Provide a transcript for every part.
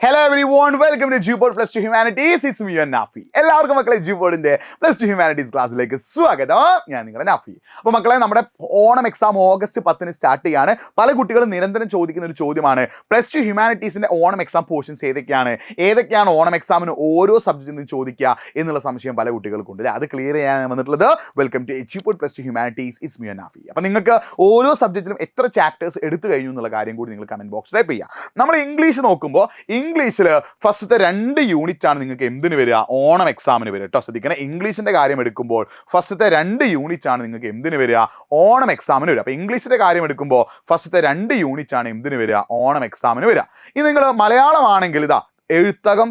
Hello everyone, welcome to G-Board Plus 2 Humanities. It's me, Nafi. എല്ലാവർക്കും മക്കളെ G-Boardന്റെ plus two humanities ക്ലാസ്സിലേക്ക് സ്വാഗതം. ഞാൻ നിങ്ങളുടെ നാഫി. അപ്പോൾ മക്കളെ നമ്മുടെ ഓണം എക്സാം ഓഗസ്റ്റ് 10 സ്റ്റാർട്ട് ചെയ്യാണ്. പല കുട്ടികളും നിരന്തരം ചോദിക്കുന്ന ഒരു ചോദ്യമാണ് പ്ലസ് ടു ഹ്യൂമാനിറ്റീസിന്റെ ഓണം എക്സാം പോർഷൻസ് ഏതൊക്കെയാണ് ഓണം എക്സാമിന് ഓരോ സബ്ജക്റ്റിൽ നിന്ന് ചോദിക്കുക എന്നുള്ള സംശയം പല കുട്ടികൾക്കുണ്ട്. അത് ക്ലിയർ ചെയ്യാൻ വന്നിട്ടുള്ളത്. Welcome to G-Board Plus 2 Humanities. It's me, Nafi. അപ്പോൾ നിങ്ങൾക്ക് ഓരോ സബ്ജക്റ്റിലും എത്ര ചാപ്റ്റേഴ്സ് എടുത്തു കഴിഞ്ഞു എന്നുള്ള കാര്യം കൂടി നിങ്ങൾ കമന്റ് ബോക്സിൽ ടൈപ്പ് ചെയ്യുക. നമ്മൾ ഇംഗ്ലീഷ് നോക്കുമ്പോൾ ഇംഗ്ലീഷിൽ ഫസ്റ്റത്തെ 2 യൂണിറ്റ് ആണ് നിങ്ങൾക്ക് എന്തിനു വരിക, ഓണം എക്സാമിന് വരിക കേട്ടോ. ശ്രദ്ധിക്കണം, ഇംഗ്ലീഷിന്റെ കാര്യം എടുക്കുമ്പോൾ ഫസ്റ്റത്തെ 2 യൂണിറ്റ് ആണ് നിങ്ങൾക്ക് എന്തിനു വരിക, ഓണം എക്സാമിന് വരിക. അപ്പൊ ഇംഗ്ലീഷിന്റെ കാര്യം എടുക്കുമ്പോൾ ഫസ്റ്റത്തെ 2 യൂണിറ്റ് ആണ് എന്തിനു വരിക, ഓണം എക്സാമിന് വരിക. ഇനി നിങ്ങൾ മലയാളമാണെങ്കിൽ ഇതാ എഴുത്തകം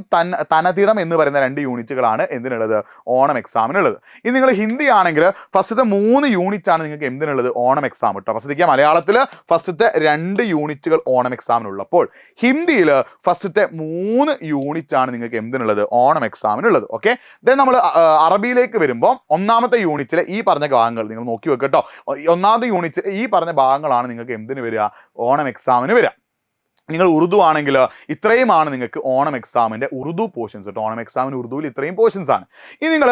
തനതിടം എന്ന് പറയുന്ന 2 യൂണിറ്റുകളാണ് എന്തിനുള്ളത്, ഓണം എക്സാമിനുള്ളത്. ഇനി നിങ്ങൾ ഹിന്ദി ആണെങ്കിൽ ഫസ്റ്റത്തെ 3 യൂണിറ്റ് ആണ് നിങ്ങൾക്ക് എന്തിനുള്ളത്, ഓണം എക്സാം കേട്ടോ. അപ്പോൾ ശ്രദ്ധിക്കുക, മലയാളത്തിൽ ഫസ്റ്റത്തെ 2 യൂണിറ്റുകൾ ഓണം എക്സാമിനുള്ളപ്പോൾ ഹിന്ദിയിൽ ഫസ്റ്റത്തെ 3 യൂണിറ്റ് ആണ് നിങ്ങൾക്ക് എന്തിനുള്ളത്, ഓണം എക്സാമിനുള്ളത്. ഓക്കെ, ദെൻ നമ്മൾ അറബിയിലേക്ക് വരുമ്പോൾ ഒന്നാമത്തെ യൂണിറ്റിലെ ഈ പറഞ്ഞ ഭാഗങ്ങൾ നിങ്ങൾ നോക്കി വെക്കുക കേട്ടോ. ഒന്നാമത്തെ യൂണിറ്റിൽ ഈ പറഞ്ഞ ഭാഗങ്ങളാണ് നിങ്ങൾക്ക് എന്തിനു വരിക, ഓണം എക്സാമിന് വരിക. നിങ്ങൾ ഉറുദു ആണെങ്കിൽ ഇത്രയുമാണ് നിങ്ങൾക്ക് ഓണം എക്സാമിൻ്റെ ഉറുദു പോർഷൻസ് കേട്ടോ. ഓണം എക്സാമിന് ഉറുദുവിൽ ഇത്രയും പോർഷൻസ് ആണ്. ഇനി നിങ്ങൾ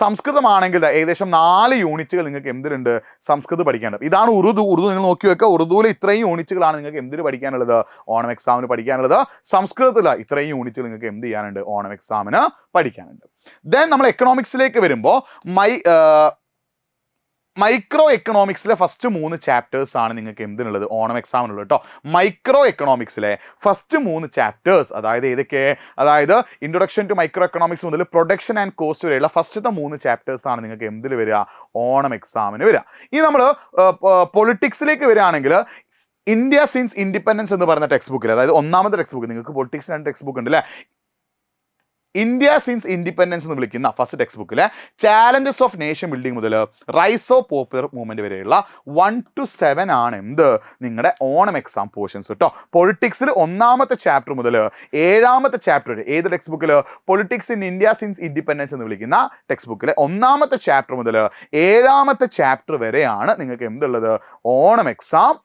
സംസ്കൃതമാണെങ്കിൽ ഏകദേശം 4 യൂണിറ്റുകൾ നിങ്ങൾക്ക് എന്തിനുണ്ട്, സംസ്കൃതം പഠിക്കേണ്ടത്. ഇതാണ് ഉറുദു. നിങ്ങൾ നോക്കി വെക്കുക, ഉറുദുവിൽ ഇത്രയും യൂണിറ്റുകളാണ് നിങ്ങൾക്ക് എന്തിന് പഠിക്കാനുള്ളത്, ഓണം എക്സാമിന് പഠിക്കാനുള്ളത്. സംസ്കൃതത്തിൽ ഇത്രയും യൂണിറ്റുകൾ നിങ്ങൾക്ക് എന്ത് ചെയ്യാനുണ്ട്, ഓണം എക്സാമിന് പഠിക്കാനുണ്ട്. ദെൻ നമ്മൾ എക്കണോമിക്സിലേക്ക് വരുമ്പോൾ മൈക്രോ എക്കണോമിക്സിലെ ഫസ്റ്റ് 3 ചാപ്റ്റേഴ്സ് ആണ് നിങ്ങൾക്ക് എന്തിനുള്ളത്, ഓണം എക്സാമിനുള്ളത് കേട്ടോ. മൈക്രോ എക്കണോമിക്സിലെ ഫസ്റ്റ് 3 ചാപ്റ്റേഴ്സ്, അതായത് ഏതൊക്കെ, അതായത് ഇൻട്രൊഡക്ഷൻ ടു മൈക്രോ എക്കണോമിക്സ് മുതൽ പ്രൊഡക്ഷൻ ആൻഡ് കോസ്റ്റ് വരെയുള്ള ഫസ്റ്റത്തെ 3 ചാപ്റ്റേഴ്സ് ആണ് നിങ്ങൾക്ക് എന്തിൽ വരിക, ഓണം എക്സാമിന് വരിക. ഇനി നമ്മൾ പൊളിറ്റിക്സിലേക്ക് വരികയാണെങ്കിൽ ഇന്ത്യ സിൻസ് ഇൻഡിപെൻഡൻസ് എന്ന് പറയുന്ന ടെക്സ്റ്റ് ബുക്കിൽ, അതായത് ഒന്നാമത്തെ ടെക്സ്റ്റ് ബുക്ക്, നിങ്ങൾക്ക് പൊളിറ്റിക്സ് 2 ടെക്സ്റ്റ് ബുക്ക് ഉണ്ട് അല്ലേ, ഇന്ത്യ സിൻസ് ഇൻഡിപെൻഡൻസ് എന്ന് വിളിക്കുന്ന ഫസ്റ്റ് ടെക്സ്റ്റ് ബുക്കിലെ ചാലഞ്ചസ് ഓഫ് നേഷൻ ബിൽഡിംഗ് മുതൽ റൈസ് ഓഫ് പോപ്പുലർ മൂവ്മെന്റ് വരെയുള്ള 1 to 7 ആണ് എന്ത്, നിങ്ങളുടെ ഓണം എക്സാം പോർഷൻസ് കേട്ടോ. പൊളിറ്റിക്സിൽ ഒന്നാമത്തെ ചാപ്റ്റർ മുതൽ 7ാമത്തെ ചാപ്റ്റർ വരെ ഏത് ടെക്സ്റ്റ് ബുക്കിൽ, politics in India since independence എന്ന് വിളിക്കുന്ന ടെക്സ്റ്റ് ബുക്കിലെ ഒന്നാമത്തെ ചാപ്റ്റർ മുതൽ 7ാമത്തെ ചാപ്റ്റർ വരെയാണ് നിങ്ങൾക്ക് എന്തുള്ളത്, ഓണം എക്സാം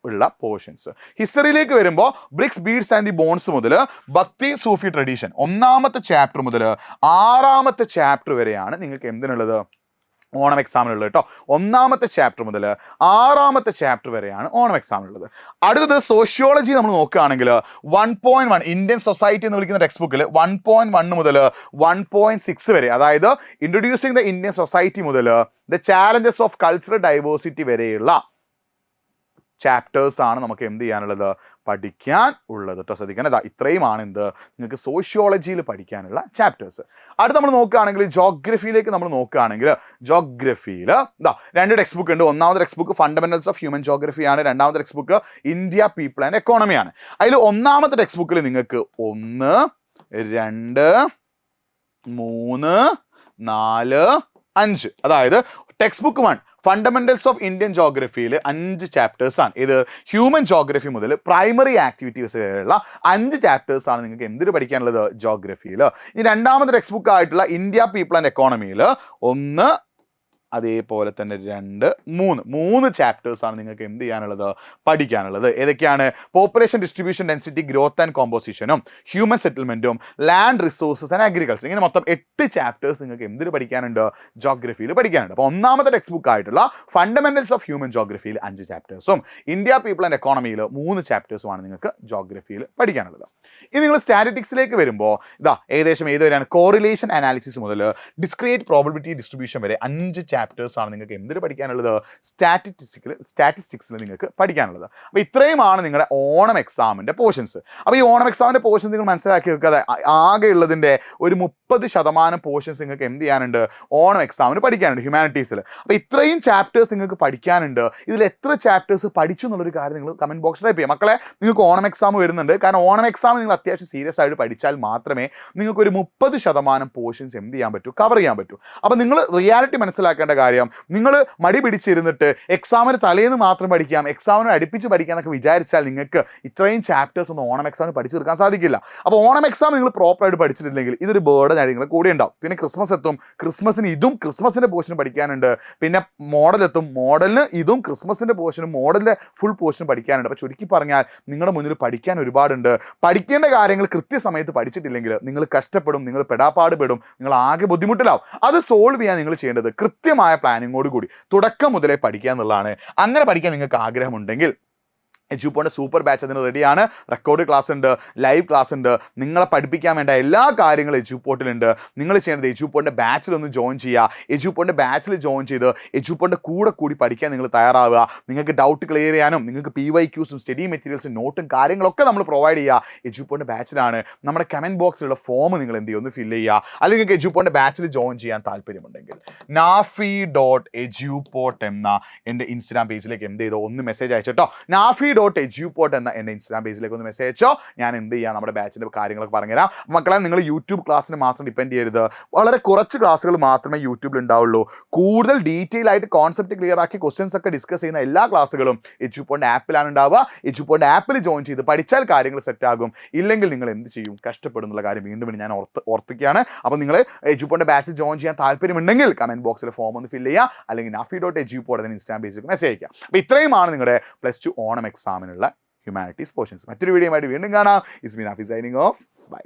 ഉള്ള പോർഷൻസ്. ഹിസ്റ്ററിയിലേക്ക് വരുമ്പോൾ bricks beads and the bones മുതൽ ഭക്തി സൂഫി ട്രഡീഷൻ ഒന്നാമത്തെ ചാപ്റ്റർ മുതൽ 6ാമത്തെ ചാപ്റ്റർ വരെയാണ് നിങ്ങൾക്ക് എന്തിനുള്ളത്, ഓണം എക്സാമിനുള്ളത് കേട്ടോ. ഒന്നാമത്തെ ചാപ്റ്റർ മുതൽ 6ാമത്തെ ചാപ്റ്റർ വരെയാണ് ഓണം എക്സാമിനുള്ളത്. അടുത്തത് സോഷ്യോളജി നമ്മൾ നോക്കുകയാണെങ്കിൽ 1.1 ഇന്ത്യൻ സൊസൈറ്റി എന്ന് വിളിക്കുന്ന ടെക്സ്റ്റ് ബുക്കിൽ 1.1 മുതൽ 1.6 വരെ, അതായത് ഇൻട്രൊഡ്യൂസിങ് ദ ഇന്ത്യൻ സൊസൈറ്റി മുതൽ the challenges of cultural diversity വരെയുള്ള ചാപ്റ്റേഴ്സ് ആണ് നമുക്ക് എന്ത് ചെയ്യാനുള്ളത്, പഠിക്കാൻ ഉള്ളത് കേട്ടോ. ശ്രദ്ധിക്കണം, ഇത്രയുമാണ് എന്ത്, നിങ്ങൾക്ക് സോഷ്യോളജിയിൽ പഠിക്കാനുള്ള ചാപ്റ്റേഴ്സ്. അടുത്ത് നമ്മൾ നോക്കുകയാണെങ്കിൽ ജോഗ്രഫിയിലേക്ക് നമ്മൾ നോക്കുകയാണെങ്കിൽ ജോഗ്രഫിയിൽ 2 ടെക്സ്റ്റ് ബുക്ക് ഉണ്ട്. ഒന്നാമത്തെ textbook fundamentals of human ജോഗ്രഫിയാണ്. രണ്ടാമത്തെ textbook India people and എക്കോണമിയാണ്. അതിൽ ഒന്നാമത്തെ ടെക്സ്റ്റ് ബുക്കിൽ നിങ്ങൾക്ക് 1, 2, 3, 4, 5, അതായത് textbook 1 fundamentals of Indian ജോഗ്രഫിയിൽ 5 ചാപ്റ്റേഴ്സ് ആണ്. ഇത് ഹ്യൂമൻ ജോഗ്രഫി മുതൽ പ്രൈമറി ആക്ടിവിറ്റീസ് വരെയുള്ള 5 ചാപ്റ്റേഴ്സ് ആണ് നിങ്ങൾക്ക് എന്തിനു പഠിക്കാനുള്ളത്, ജോഗ്രഫിയിൽ. ഇനി രണ്ടാമത്തെ ടെക്സ്റ്റ് ബുക്ക് ആയിട്ടുള്ള ഇന്ത്യ പീപ്പിൾ ആൻഡ് എക്കോണമിയിൽ 1, അതേപോലെ തന്നെ 2, 3 ചാപ്റ്റേഴ്സ് ആണ് നിങ്ങൾക്ക് എന്ത് ചെയ്യാനുള്ളത്, പഠിക്കാനുള്ളത്. ഏതൊക്കെയാണ്, population distribution density growth and കോമ്പോസിഷനും ഹ്യൂമൻ സെറ്റിൽമെന്റും ലാൻഡ് റിസോഴ്സസ് ആൻഡ് അഗ്രികൾച്ചർ. ഇങ്ങനെ മൊത്തം 8 ചാപ്റ്റേഴ്സ് നിങ്ങൾക്ക് എന്തിന് പഠിക്കാനുണ്ട്, ജോഗ്രഫിയിൽ പഠിക്കാനുണ്ട്. അപ്പോൾ ഒന്നാമത്തെ ടെക്സ്റ്റ് ബുക്ക് ആയിട്ടുള്ള ഫണ്ടമെന്റൽസ് ഓഫ് ഹ്യൂമൻ ജോഗ്രഫിയിൽ 5 ചാപ്റ്റേഴ്സും ഇന്ത്യ പീപ്പിൾ ആൻഡ് എക്കോണമിയിൽ 3 ചാപ്റ്റേഴ്സുമാണ് നിങ്ങൾക്ക് ജോഗ്രഫിയിൽ പഠിക്കാനുള്ളത്. ഇനി നിങ്ങൾ സ്റ്റാറ്റിസ്റ്റിക്സിലേക്ക് വരുമ്പോൾ ഏകദേശം ഏത് വരെയാണ്, കോറിലേഷൻ അനാലിസിസ് മുതൽ ഡിസ്ക്രീറ്റ് പ്രോബബിലിറ്റി ഡിസ്ട്രിബ്യൂഷൻ വരെ 5 ചാപ്റ്റേഴ്സ് ആണ് നിങ്ങൾക്ക് എന്തിന് പഠിക്കാനുള്ളത്, സ്റ്റാറ്റിസ്റ്റിക്സിൽ നിങ്ങൾക്ക് പഠിക്കാനുള്ളത്. അപ്പോൾ ഇത്രയുമാണ് നിങ്ങളുടെ ഓണം എക്സാമിൻ്റെ പോർഷൻസ്. അപ്പോൾ ഈ ഓണം എക്സാമിൻ്റെ പോർഷൻസ് നിങ്ങൾ മനസ്സിലാക്കി വെക്കാതെ ആകെ ഉള്ളതിൻ്റെ ഒരു 30% പോർഷൻസ് നിങ്ങൾക്ക് എന്ത് ചെയ്യാനുണ്ട്, ഓണം എക്സാമിന് പഠിക്കാനുണ്ട് ഹ്യൂമാനിറ്റീസിൽ. അപ്പോൾ ഇത്രയും ചാപ്റ്റേഴ്സ് നിങ്ങൾക്ക് പഠിക്കാനുണ്ട്. ഇതിൽ എത്ര ചാപ്റ്റേഴ്സ് പഠിച്ചു എന്നുള്ളൊരു കാര്യം നിങ്ങൾ കമൻറ്റ് ബോക്സിൽ ടൈപ്പ് ചെയ്യാം. മക്കളെ, നിങ്ങൾക്ക് ഓണം എക്സാം വരുന്നുണ്ട്. കാരണം ഓണം എക്സാം നിങ്ങൾ അത്യാവശ്യം സീരിയസ് ആയിട്ട് പഠിച്ചാൽ മാത്രമേ നിങ്ങൾക്ക് ഒരു 30% പോർഷൻസ് എന്ത് ചെയ്യാൻ പറ്റൂ, കവർ ചെയ്യാൻ പറ്റൂ. അപ്പോൾ നിങ്ങൾ റിയാലിറ്റി മനസ്സിലാക്കേണ്ട മനസ്സിലാക്കേണ്ട കാര്യം, നിങ്ങൾ മടി പിടിച്ചിരുന്നിട്ട് എക്സാമിന് തലേന്ന് മാത്രം പഠിക്കാം, എക്സാമിന് അടുപ്പിച്ച് പഠിക്കാം എന്നൊക്കെ വിചാരിച്ചാൽ നിങ്ങൾക്ക് ഇത്രയും ചാപ്റ്റേഴ്സ് ഒന്നും ഓണം എക്സാമിന് പഠിച്ചു തീർക്കാൻ സാധിക്കില്ല. അപ്പോൾ ഓണം എക്സാം നിങ്ങൾ പ്രോപ്പറായിട്ട് പഠിച്ചിട്ടില്ലെങ്കിൽ ഇതൊരു ബേർഡൻ ആയിട്ട് നിങ്ങൾ കൂടെ ഉണ്ടാവും. പിന്നെ ക്രിസ്മസ് എത്തും, ക്രിസ്മസിന് ഇതും ക്രിസ്മസിൻ്റെ പോർഷനും പഠിക്കാനുണ്ട്. പിന്നെ മോഡൽ എത്തും, മോഡലിന് ഇതും ക്രിസ്മസിൻ്റെ പോർഷനും മോഡലിൻ്റെ ഫുൾ പോർഷനും പഠിക്കാനുണ്ട്. അപ്പോൾ ചുരുക്കി പറഞ്ഞാൽ നിങ്ങളുടെ മുന്നിൽ പഠിക്കാൻ ഒരുപാടുണ്ട്. പഠിക്കേണ്ട കാര്യങ്ങൾ കൃത്യസമയത്ത് പഠിച്ചിട്ടില്ലെങ്കിൽ നിങ്ങൾ കഷ്ടപ്പെടും, നിങ്ങൾ പെടാപ്പാട് പെടും, നിങ്ങൾ ആകെ ബുദ്ധിമുട്ടിലാവും. അത് സോൾവ് ചെയ്യാൻ നിങ്ങൾ ചെയ്യേണ്ടത് കൃത്യമായ പ്ലാനിങ്ങോട് കൂടി തുടക്കം മുതലേ പഠിക്കുക എന്നുള്ളതാണ്. അങ്ങനെ പഠിക്കാൻ നിങ്ങൾക്ക് ആഗ്രഹമുണ്ടെങ്കിൽ എജ്യൂപോണിൻ്റെ സൂപ്പർ ബാച്ച് അതിന് റെഡിയാണ്. റെക്കോർഡ് ക്ലാസ് ഉണ്ട്, ലൈവ് ക്ലാസ് ഉണ്ട്, നിങ്ങളെ പഠിപ്പിക്കാൻ വേണ്ട എല്ലാ കാര്യങ്ങളും എജ്യൂപോർട്ടിലുണ്ട്. നിങ്ങൾ ചെയ്യേണ്ടത് എജ്യൂപോണിൻ്റെ ബാച്ചിലൊന്ന് ജോയിൻ ചെയ്യുക. എജ്യൂപോണിൻ്റെ ബാച്ചിൽ ജോയിൻ ചെയ്ത് എജ്യൂപോണിൻ്റെ കൂടി പഠിക്കാൻ നിങ്ങൾ തയ്യാറാവുക. നിങ്ങൾക്ക് ഡൗട്ട് ക്ലിയർ ചെയ്യാനും നിങ്ങൾക്ക് PYQസും സ്റ്റഡി മെറ്റീരിയൽസും നോട്ടും കാര്യങ്ങളൊക്കെ നമ്മൾ പ്രൊവൈഡ് ചെയ്യുക എജ്യൂപോണിൻ്റെ ബാച്ചിലാണ്. നമ്മുടെ കമൻറ്റ് ബോക്സിലുള്ള ഫോം നിങ്ങൾ എന്ത് ചെയ്യുക, ഒന്ന് ഫില്ല് ചെയ്യുക. അല്ലെങ്കിൽ നിങ്ങൾക്ക് എജ്യൂപോണിൻ്റെ ബാച്ചിൽ ജോയിൻ ചെയ്യാൻ താല്പര്യമുണ്ടെങ്കിൽ nafi.eduport എന്ന എൻ്റെ ഇൻസ്റ്റാഗ്രാം പേജിലേക്ക് എന്ത് ചെയ്തോ ഒന്ന് മെസ്സേജ് അയച്ചിട്ടോ. nafi.eduport എന്ന എൻ്റെ ഇൻസ്റ്റാഗ്രാം പേജിലേക്ക് ഒന്ന് മെസ്സേജ് അയച്ചോ. ഞാൻ എന്ത് ചെയ്യാം, നമ്മുടെ ബാച്ചിൻ്റെ കാര്യങ്ങളൊക്കെ പറഞ്ഞുതരാം. മക്കളെ, നിങ്ങൾ യൂട്യൂബ് ക്ലാസ്സിന് മാത്രം ഡിപ്പെൻഡ് ചെയ്യരുത്. വളരെ കുറച്ച് ക്ലാസ്സുകൾ മാത്രമേ യൂട്യൂബിൽ ഉണ്ടാവുള്ളൂ. കൂടുതൽ ഡീറ്റെയിൽ ആയിട്ട് കോൺസെപ്റ്റ് ക്ലിയർ ആക്കി ക്വസ്റ്റ്യൻസ് ഒക്കെ ഡിസ്കസ് ചെയ്യുന്ന എല്ലാ ക്ലാസ്സുകളും എജ്യൂപോണിൻ്റെ ആപ്പിലാണ് ഉണ്ടാവുക. എജ്യൂപോണിൻ്റെ ആപ്പിൽ ജോയിൻ ചെയ്ത് പഠിച്ചാൽ കാര്യങ്ങൾ സെറ്റ് ആകും. ഇല്ലെങ്കിൽ നിങ്ങൾ എന്ത് ചെയ്യും, കഷ്ടപ്പെടുന്നുള്ള കാര്യം വീണ്ടും ഞാൻ ഓർത്തിക്കുകയാണ്. അപ്പോൾ നിങ്ങൾ എജ്യൂപോണിൻ്റെ ബാച്ചിൽ ജോയിൻ ചെയ്യാൻ താല്പര്യമുണ്ടെങ്കിൽ കമൻറ്റ് ബോക്സിൽ ഫോം ഒന്ന് ഫില്ല് ചെയ്യുക. അല്ലെങ്കിൽ nafi.eduport എന്ന ഇൻസ്റ്റാഗ്രാം പേജിലേക്ക് മെസ്സേജ് അയക്കുക. അപ്പോൾ ഇത്രയുമാണ് നിങ്ങളുടെ +2 ഓണം എക്സാമിനുള്ള ഹ്യൂമാനിറ്റീസ് പോർഷൻസ്. മറ്റൊരു വീഡിയോ ആയിട്ട് വീണ്ടും കാണാം. It's me Nafi signing off. By.